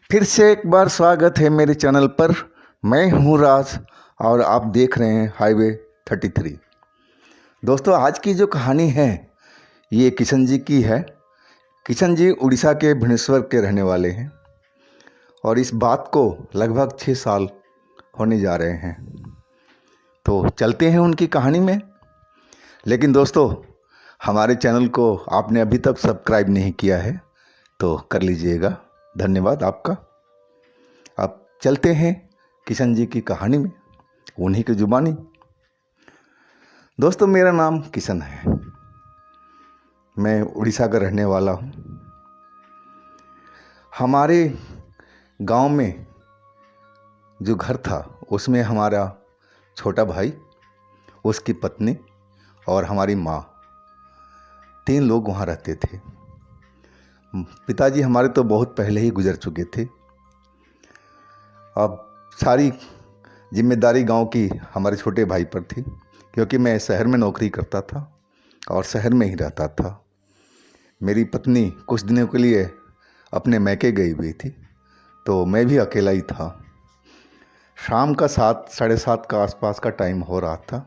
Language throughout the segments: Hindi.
फिर से एक बार स्वागत है मेरे चैनल पर। मैं हूँ राज और आप देख रहे हैं हाईवे 33। दोस्तों, आज की जो कहानी है ये किशन जी की है। किशन जी उड़ीसा के भुवनेश्वर के रहने वाले हैं और इस बात को लगभग 6 साल होने जा रहे हैं। तो चलते हैं उनकी कहानी में। लेकिन दोस्तों, हमारे चैनल को आपने अभी तक सब्सक्राइब नहीं किया है तो कर लीजिएगा। धन्यवाद आपका। अब चलते हैं किशन जी की कहानी में, उन्हीं की जुबानी। दोस्तों, मेरा नाम किशन है। मैं उड़ीसा का रहने वाला हूँ। हमारे गांव में जो घर था उसमें हमारा छोटा भाई, उसकी पत्नी और हमारी माँ, 3 लोग वहाँ रहते थे। पिताजी हमारे तो बहुत पहले ही गुजर चुके थे। अब सारी जिम्मेदारी गांव की हमारे छोटे भाई पर थी, क्योंकि मैं शहर में नौकरी करता था और शहर में ही रहता था। मेरी पत्नी कुछ दिनों के लिए अपने मैके गई हुई थी, तो मैं भी अकेला ही था। शाम का 7 साढ़े 7 का आसपास का टाइम हो रहा था।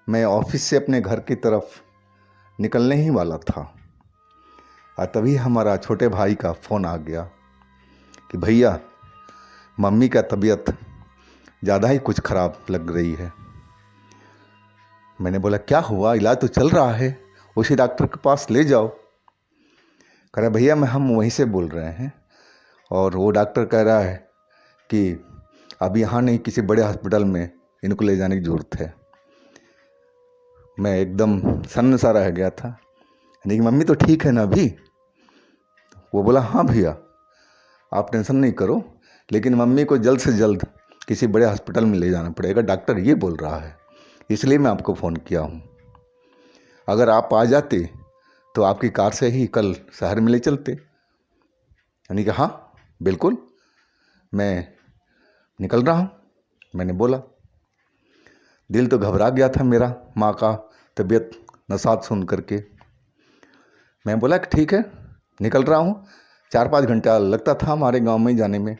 मैं ऑफिस से अपने घर की तरफ निकलने ही वाला था और तभी हमारा छोटे भाई का फ़ोन आ गया कि भैया, मम्मी का तबीयत ज़्यादा ही कुछ ख़राब लग रही है। मैंने बोला, क्या हुआ? इलाज तो चल रहा है, उसी डॉक्टर के पास ले जाओ। कह रहा, भैया हम वहीं से बोल रहे हैं और वो डॉक्टर कह रहा है कि अब यहाँ नहीं, किसी बड़े हॉस्पिटल में इनको ले जाने की ज़रूरत है। मैं एकदम सन्न सा रह गया था। लेकिन मम्मी तो ठीक है ना अभी? वो बोला, हाँ भैया, आप टेंशन नहीं करो, लेकिन मम्मी को जल्द से जल्द किसी बड़े हॉस्पिटल में ले जाना पड़ेगा, डॉक्टर ये बोल रहा है, इसलिए मैं आपको फ़ोन किया हूँ। अगर आप आ जाते तो आपकी कार से ही कल शहर में ले चलते। यानी कि हाँ बिल्कुल, मैं निकल रहा हूँ। मैंने बोला। दिल तो घबरा गया था मेरा, माँ का तबीयत नसात सुन करके। मैं बोला कि ठीक है, निकल रहा हूँ। 4-5 घंटा लगता था हमारे गांव में जाने में,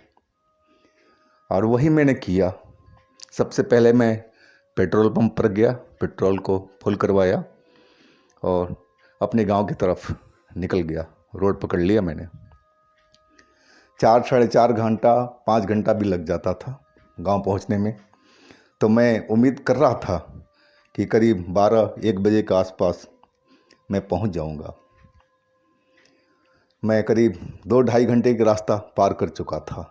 और वही मैंने किया। सबसे पहले मैं पेट्रोल पंप पर गया, पेट्रोल को फुल करवाया और अपने गांव की तरफ निकल गया। रोड पकड़ लिया मैंने। 4 साढ़े 4 घंटा 5 घंटा भी लग जाता था गांव पहुंचने में। तो मैं उम्मीद कर रहा था कि करीब 12-1 बजे के आसपास मैं पहुंच जाऊंगा। मैं करीब 2-2.5 घंटे का रास्ता पार कर चुका था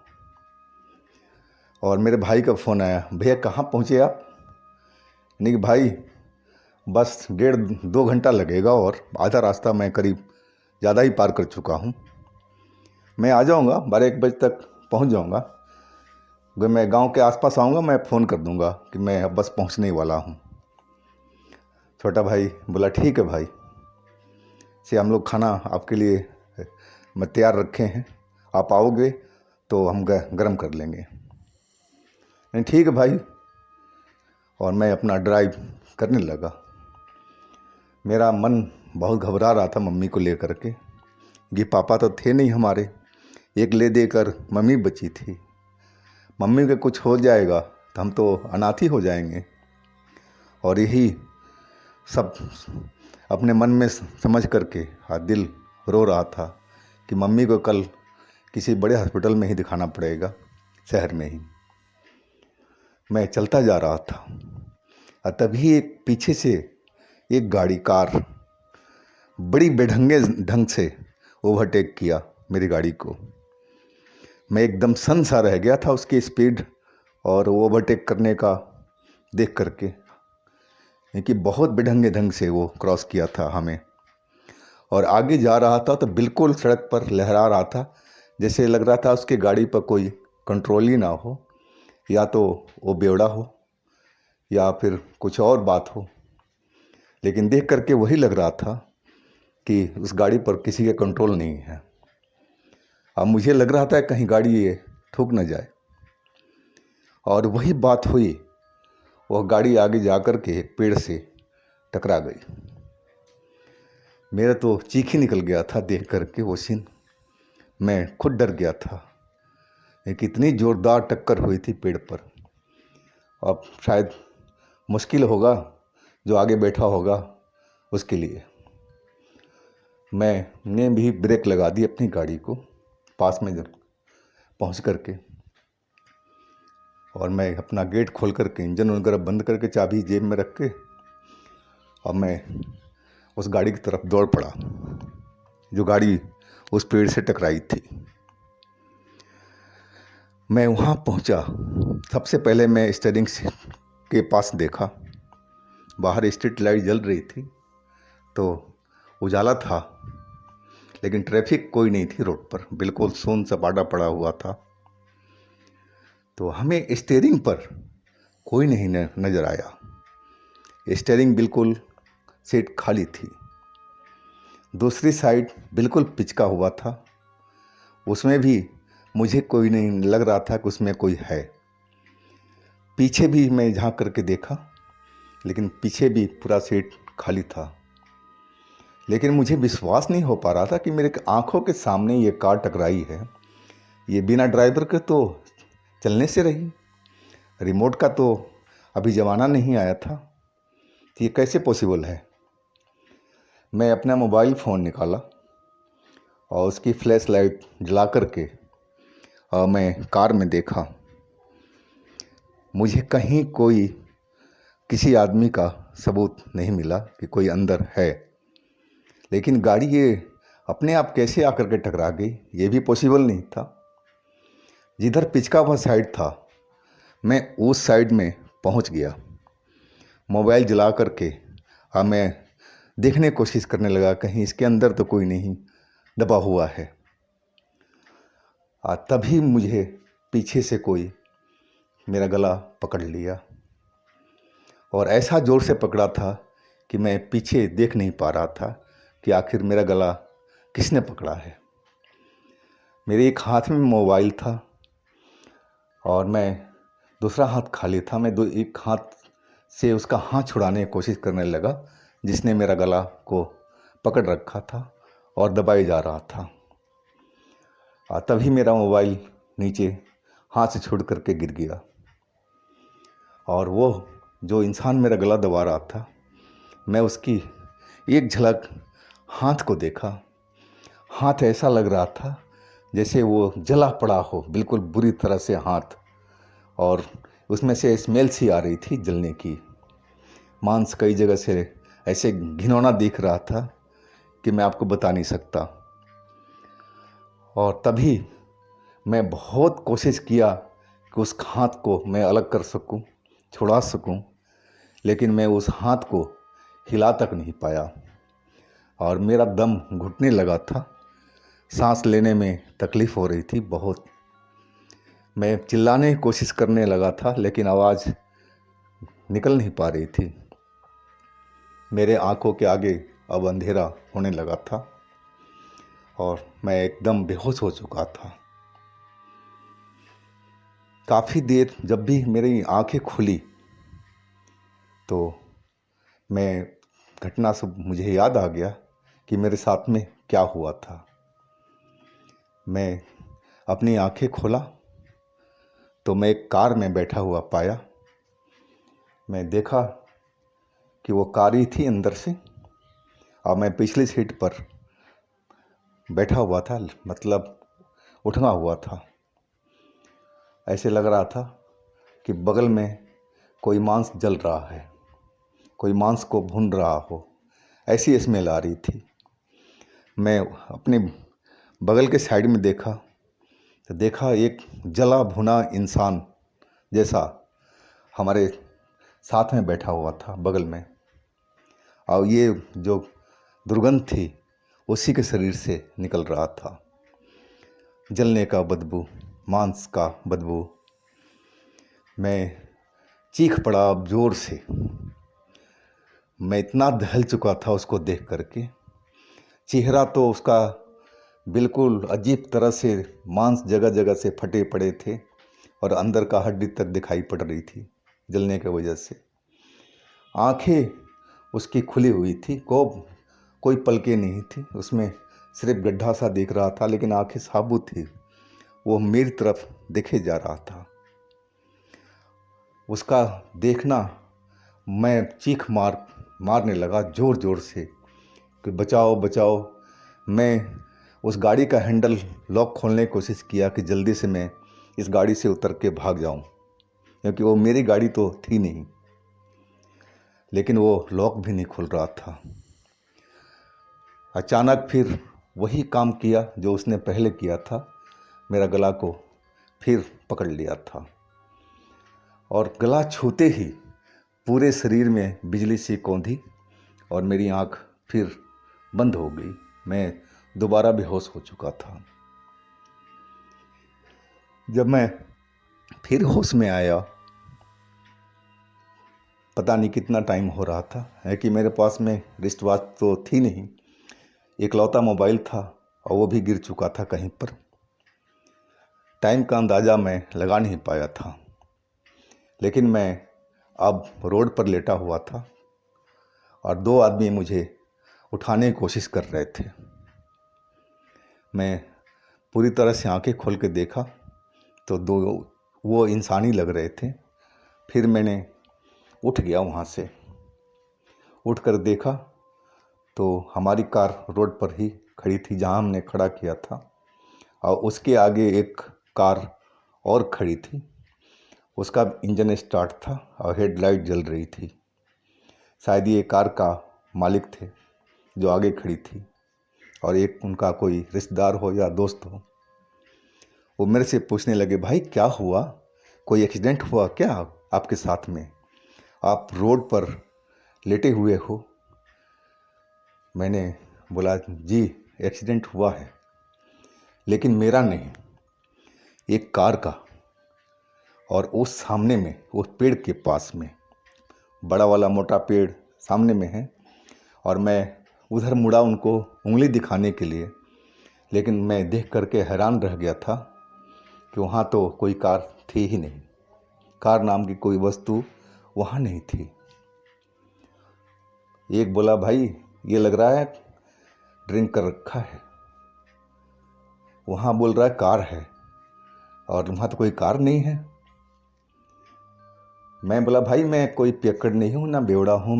और मेरे भाई का फ़ोन आया, भैया कहाँ पहुँचे आप? नहीं कि भाई, बस 1.5-2 घंटा लगेगा और आधा रास्ता मैं करीब ज़्यादा ही पार कर चुका हूँ। मैं आ जाऊँगा, 12-1 बजे तक पहुँच जाऊँगा। अगर मैं गांव के आसपास आऊँगा मैं फ़ोन कर दूँगा कि मैं अब बस पहुँचने ही वाला हूँ। छोटा भाई बोला, ठीक है भाई, से हम लोग खाना आपके लिए मैं तैयार रखे हैं, आप आओगे तो हम गरम कर लेंगे। नहीं ठीक है भाई, और मैं अपना ड्राइव करने लगा। मेरा मन बहुत घबरा रहा था मम्मी को लेकर के, कि पापा तो थे नहीं हमारे, एक ले देकर मम्मी बची थी। मम्मी के कुछ हो जाएगा तो हम तो अनाथ ही हो जाएंगे। और यही सब अपने मन में समझ करके दिल रो रहा था कि मम्मी को कल किसी बड़े हॉस्पिटल में ही दिखाना पड़ेगा, शहर में ही। मैं चलता जा रहा था और तभी एक पीछे से एक कार बड़ी बेढंगे ढंग से ओवरटेक किया मेरी गाड़ी को। मैं एकदम सन्न सा रह गया था उसकी स्पीड और ओवरटेक करने का देख करके, क्योंकि बहुत बेढंगे ढंग से वो क्रॉस किया था हमें। और आगे जा रहा था तो बिल्कुल सड़क पर लहरा रहा था, जैसे लग रहा था उसके गाड़ी पर कोई कंट्रोल ही ना हो, या तो वो बेवड़ा हो या फिर कुछ और बात हो। लेकिन देख करके वही लग रहा था कि उस गाड़ी पर किसी का कंट्रोल नहीं है। अब मुझे लग रहा था कहीं गाड़ी ये ठुक न जाए, और वही बात हुई। वह गाड़ी आगे जा कर के एक पेड़ से टकरा गई। मेरा तो चीख ही निकल गया था देख करके वो सीन। मैं खुद डर गया था एक इतनी ज़ोरदार टक्कर हुई थी पेड़ पर। अब शायद मुश्किल होगा जो आगे बैठा होगा उसके लिए। मैंने भी ब्रेक लगा दी अपनी गाड़ी को पास में पहुंच करके, और मैं अपना गेट खोल करके इंजन वगैरह बंद करके चाबी जेब में रख के और मैं उस गाड़ी की तरफ दौड़ पड़ा जो गाड़ी उस पेड़ से टकराई थी। मैं वहाँ पहुँचा। सबसे पहले मैं स्टीयरिंग के पास देखा, बाहर स्ट्रीट लाइट जल रही थी तो उजाला था, लेकिन ट्रैफिक कोई नहीं थी रोड पर, बिल्कुल सुन सपाटा पड़ा हुआ था। तो हमें स्टीयरिंग पर कोई नहीं नज़र आया। स्टीयरिंग बिल्कुल सीट खाली थी। दूसरी साइड बिल्कुल पिचका हुआ था, उसमें भी मुझे कोई नहीं लग रहा था कि उसमें कोई है। पीछे भी मैं झांक करके देखा, लेकिन पीछे भी पूरा सीट खाली था। लेकिन मुझे विश्वास नहीं हो पा रहा था कि मेरे आंखों के सामने ये कार टकराई है। ये बिना ड्राइवर के तो चलने से रही, रिमोट का तो अभी ज़माना नहीं आया था, तो ये कैसे पॉसिबल है। मैं अपना मोबाइल फ़ोन निकाला और उसकी फ्लैश लाइट जला करके और मैं कार में देखा। मुझे कहीं कोई किसी आदमी का सबूत नहीं मिला कि कोई अंदर है। लेकिन गाड़ी ये अपने आप कैसे आकर के टकरा गई, ये भी पॉसिबल नहीं था। जिधर पिचका हुआ साइड था मैं उस साइड में पहुंच गया। मोबाइल जला करके और मैं देखने की कोशिश करने लगा कहीं इसके अंदर तो कोई नहीं दबा हुआ है। तभी मुझे पीछे से कोई मेरा गला पकड़ लिया, और ऐसा ज़ोर से पकड़ा था कि मैं पीछे देख नहीं पा रहा था कि आखिर मेरा गला किसने पकड़ा है। मेरे एक हाथ में मोबाइल था और मैं दूसरा हाथ खाली था। मैं एक हाथ से उसका हाथ छुड़ाने की कोशिश करने लगा जिसने मेरा गला को पकड़ रखा था और दबाए जा रहा था। तभी मेरा मोबाइल नीचे हाथ से छूट करके गिर गया, और वो जो इंसान मेरा गला दबा रहा था, मैं उसकी एक झलक हाथ को देखा। हाथ ऐसा लग रहा था जैसे वो जला पड़ा हो, बिल्कुल बुरी तरह से हाथ, और उसमें से स्मेल सी आ रही थी जलने की। मांस कई जगह से ऐसे घिनौना दिख रहा था कि मैं आपको बता नहीं सकता। और तभी मैं बहुत कोशिश किया कि उस हाथ को मैं अलग कर सकूं, छुड़ा सकूं, लेकिन मैं उस हाथ को हिला तक नहीं पाया और मेरा दम घुटने लगा था। सांस लेने में तकलीफ़ हो रही थी बहुत। मैं चिल्लाने की कोशिश करने लगा था लेकिन आवाज़ निकल नहीं पा रही थी। मेरे आंखों के आगे अब अंधेरा होने लगा था और मैं एकदम बेहोश हो चुका था। काफ़ी देर जब भी मेरी आंखें खुली तो मैं घटना से मुझे याद आ गया कि मेरे साथ में क्या हुआ था। मैं अपनी आंखें खोला तो मैं एक कार में बैठा हुआ पाया। मैं देखा कि वो कार ही थी अंदर से, और मैं पिछली सीट पर बैठा हुआ था, मतलब उठा हुआ था। ऐसे लग रहा था कि बगल में कोई मांस जल रहा है, कोई मांस को भून रहा हो, ऐसी स्मेल आ रही थी। मैं अपने बगल के साइड में देखा तो देखा एक जला भुना इंसान जैसा हमारे साथ में बैठा हुआ था बगल में, और ये जो दुर्गंध थी उसी के शरीर से निकल रहा था। जलने का बदबू, मांस का बदबू। मैं चीख पड़ा अब ज़ोर से। मैं इतना दहल चुका था उसको देख करके। चेहरा तो उसका बिल्कुल अजीब तरह से, मांस जगह जगह से फटे पड़े थे और अंदर का हड्डी तक दिखाई पड़ रही थी जलने की वजह से। आंखें उसकी खुली हुई थी, कोई पलकें नहीं थी, उसमें सिर्फ गड्ढा सा दिख रहा था, लेकिन आंखें साबुत थी। वो मेरी तरफ देखे जा रहा था। उसका देखना मैं चीख मारने लगा ज़ोर ज़ोर से कि बचाओ बचाओ। मैं उस गाड़ी का हैंडल लॉक खोलने की कोशिश किया कि जल्दी से मैं इस गाड़ी से उतर के भाग जाऊं, क्योंकि वो मेरी गाड़ी तो थी नहीं, लेकिन वो लॉक भी नहीं खुल रहा था। अचानक फिर वही काम किया जो उसने पहले किया था, मेरा गला को फिर पकड़ लिया था और गला छूते ही पूरे शरीर में बिजली सी कौंधी और मेरी आँख फिर बंद हो गई। मैं दोबारा बेहोश हो चुका था। जब मैं फिर होश में आया, पता नहीं कितना टाइम हो रहा था, है कि मेरे पास में रिस्ट वॉच तो थी नहीं, इकलौता मोबाइल था और वो भी गिर चुका था कहीं पर। टाइम का अंदाज़ा मैं लगा नहीं पाया था, लेकिन मैं अब रोड पर लेटा हुआ था और दो आदमी मुझे उठाने की कोशिश कर रहे थे। मैं पूरी तरह से आंखें खोल के देखा तो दो वो इंसानी लग रहे थे। फिर मैंने उठ गया वहाँ से। उठ कर देखा तो हमारी कार रोड पर ही खड़ी थी जहाँ हमने खड़ा किया था, और उसके आगे एक कार और खड़ी थी। उसका इंजन स्टार्ट था और हेडलाइट जल रही थी। शायद ये कार का मालिक थे जो आगे खड़ी थी, और एक उनका कोई रिश्तेदार हो या दोस्त हो। वो मेरे से पूछने लगे, भाई क्या हुआ, कोई एक्सीडेंट हुआ क्या आपके साथ में, आप रोड पर लेटे हुए हो। मैंने बोला, जी एक्सीडेंट हुआ है, लेकिन मेरा नहीं, एक कार का, और उस सामने में उस पेड़ के पास में, बड़ा वाला मोटा पेड़ सामने में है। और मैं उधर मुड़ा उनको उंगली दिखाने के लिए, लेकिन मैं देख करके हैरान रह गया था कि वहाँ तो कोई कार थी ही नहीं, कार नाम की कोई वस्तु वहाँ नहीं थी। एक बोला, भाई ये लग रहा है ड्रिंक कर रखा है। वहाँ बोल रहा है कार है, और वहाँ तो कोई कार नहीं है। मैं बोला, भाई मैं कोई पियक्कड़ नहीं हूँ, ना बेवड़ा हूँ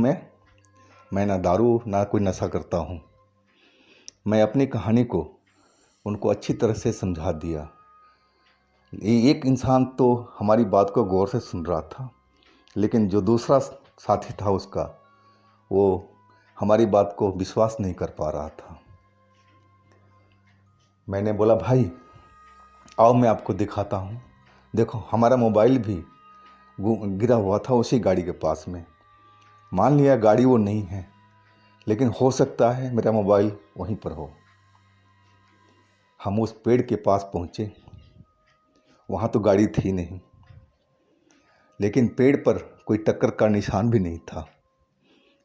मैं ना दारू ना कोई नशा करता हूँ। मैं अपनी कहानी को उनको अच्छी तरह से समझा दिया। एक इंसान तो हमारी बात को गौर से सुन रहा था, लेकिन जो दूसरा साथी था उसका, वो हमारी बात को विश्वास नहीं कर पा रहा था। मैंने बोला, भाई आओ मैं आपको दिखाता हूँ। देखो हमारा मोबाइल भी गिरा हुआ था उसी गाड़ी के पास में। मान लिया गाड़ी वो नहीं है, लेकिन हो सकता है मेरा मोबाइल वहीं पर हो। हम उस पेड़ के पास पहुँचे। वहाँ तो गाड़ी थी नहीं, लेकिन पेड़ पर कोई टक्कर का निशान भी नहीं था,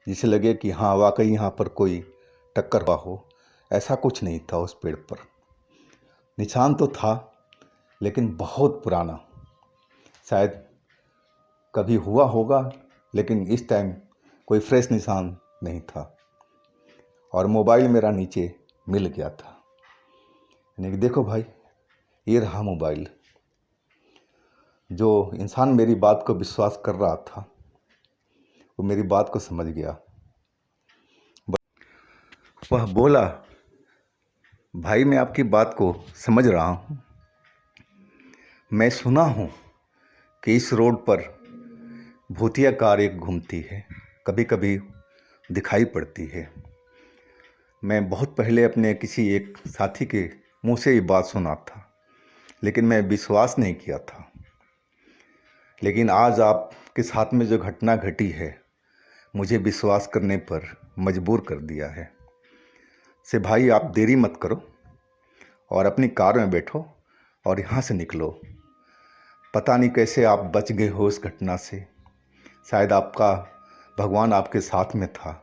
जिसे लगे कि हाँ वाकई यहाँ पर कोई टक्कर हुआ हो। ऐसा कुछ नहीं था उस पेड़ पर। निशान तो था, लेकिन बहुत पुराना, शायद कभी हुआ होगा, लेकिन इस टाइम कोई फ्रेश निशान नहीं था। और मोबाइल मेरा नीचे मिल गया था। यानी कि देखो भाई, ये रहा मोबाइल। जो इंसान मेरी बात को विश्वास कर रहा था, वो मेरी बात को समझ गया। वह बोला, भाई मैं आपकी बात को समझ रहा हूँ। मैं सुना हूँ कि इस रोड पर भूतिया कार एक घूमती है, कभी कभी दिखाई पड़ती है। मैं बहुत पहले अपने किसी एक साथी के मुंह से ये बात सुना था, लेकिन मैं विश्वास नहीं किया था। लेकिन आज आपके साथ में जो घटना घटी है, मुझे विश्वास करने पर मजबूर कर दिया है। से भाई आप देरी मत करो और अपनी कार में बैठो और यहाँ से निकलो। पता नहीं कैसे आप बच गए हो उस घटना से। शायद आपका भगवान आपके साथ में था।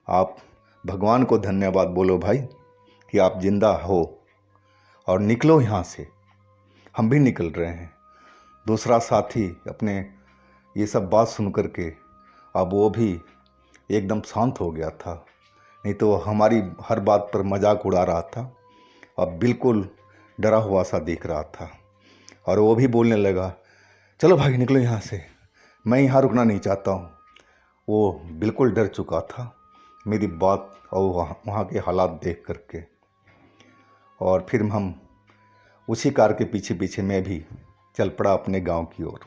आप भगवान को धन्यवाद बोलो भाई कि आप जिंदा हो, और निकलो यहाँ से। हम भी निकल रहे हैं। दूसरा साथी अपने ये सब बात सुन कर के अब वो भी एकदम शांत हो गया था। नहीं तो हमारी हर बात पर मजाक उड़ा रहा था। अब बिल्कुल डरा हुआ सा दिख रहा था। और वो भी बोलने लगा, चलो भाई निकलो यहाँ से, मैं यहाँ रुकना नहीं चाहता हूँ। वो बिल्कुल डर चुका था मेरी बात और वहाँ के हालात देख करके। और फिर हम उसी कार के पीछे पीछे मैं भी चल पड़ा अपने गांव की ओर।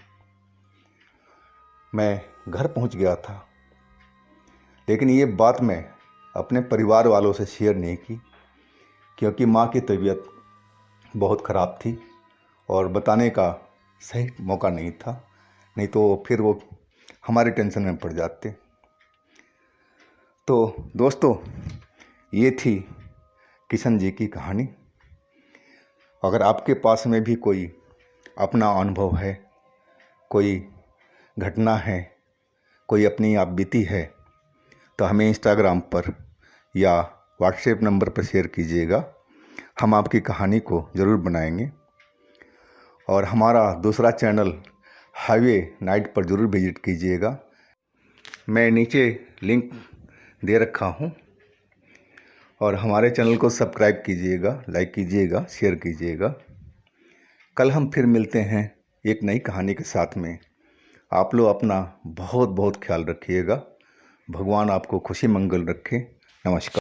मैं घर पहुंच गया था, लेकिन ये बात मैं अपने परिवार वालों से शेयर नहीं की, क्योंकि माँ की तबीयत बहुत ख़राब थी और बताने का सही मौका नहीं था, नहीं तो फिर वो हमारे टेंशन में पड़ जाते। तो दोस्तों, ये थी किशन जी की कहानी। अगर आपके पास में भी कोई अपना अनुभव है, कोई घटना है, कोई अपनी आप बीती है, तो हमें इंस्टाग्राम पर या व्हाट्सएप नंबर पर शेयर कीजिएगा। हम आपकी कहानी को ज़रूर बनाएंगे। और हमारा दूसरा चैनल हाईवे नाइट पर ज़रूर विजिट कीजिएगा। मैं नीचे लिंक दे रखा हूँ। और हमारे चैनल को सब्सक्राइब कीजिएगा, लाइक कीजिएगा, शेयर कीजिएगा। कल हम फिर मिलते हैं एक नई कहानी के साथ में। आप लोग अपना बहुत बहुत ख्याल रखिएगा। भगवान आपको खुशी मंगल रखे। नमस्कार।